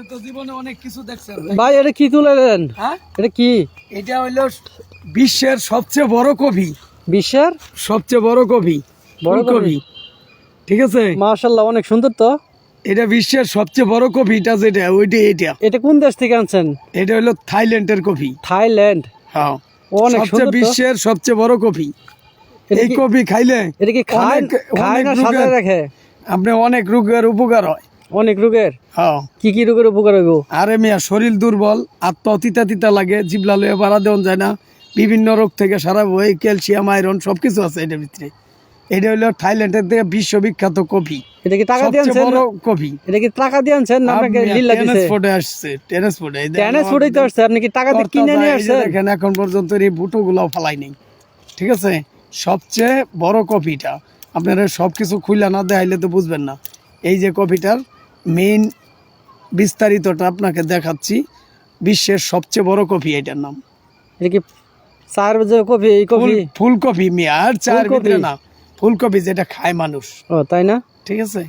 তো জীবনে অনেক কিছু দেখছেন ভাই, এটা কি তুলেন? হ্যাঁ, এটা কি? এটা হইলো বিশ্বের সবচেয়ে বড় কফি। বিশ্বের সবচেয়ে বড় কফি, বড় কফি? ঠিক আছে। মাশাআল্লাহ, অনেক সুন্দর তো। এটা বিশ্বের সবচেয়ে বড় কফিটা যেটা এটা এটা কোন দেশ থেকে আনছেন? এটা হলো থাইল্যান্ডের কফি। থাইল্যান্ড? হ্যাঁ, অনেক সবচেয়ে সুন্দর তো। বিশ্বের সবচেয়ে বড় কফি। এটা এই কি- কফি খাইলে এটা কি খায় খায় অনেক না সাজায় রোগের রাখে? আপনি অনেক রোগের উপকার হয়। অনেক রোগের? হ্যাঁ, কি কি রোগের উপকার হইব? আরে মিয়া, শরীর দুর্বল, আত্মা তিতা তিতা লাগে, জিবলা লয়ে বাড়া দেওয়া যায় না, বিভিন্ন রোগ থেকে সারা বই, ক্যালসিয়াম, আয়রন সবকিছু আছে এটার ভিতরে। এটা হলো থাইল্যান্ডের থেকে বিশ্ববিখ্যাত কফি। এটা কি টাকা দিয়ে সবচেয়ে আনছেন? বড় কফি। এটা কি টাকা দিয়ে আনছেন না আপনাকে লিল্লা দিছে? ট্রান্সপোর্টে আসছে, ট্রান্সপোর্টে। ট্রান্সপোর্টে তো আসছে, আপনি কি টাকা দিয়ে কিনে নিয়ে আসছেন? দেখেন এখন পর্যন্ত এই বুটোগুলো ফালাই নেই, ঠিক আছে। সবচেয়ে বড় কফিটা আপনারা সবকিছু খুইলা না দেখাইলে তো বুঝবেন না। এই যে কফিটার মেইন বিস্তারিতটা আপনাকে দেখাচ্ছি। বিশ্বের সবচেয়ে বড় কফি, এটার নাম এটা কি চার বাজে কফি? এই কফি ফুলকপি মিয়া, আর চার ফুলকপি? ভিতরে না, ফুলকপি যেটা খায় মানুষ, ও তাই না? ঠিক আছে।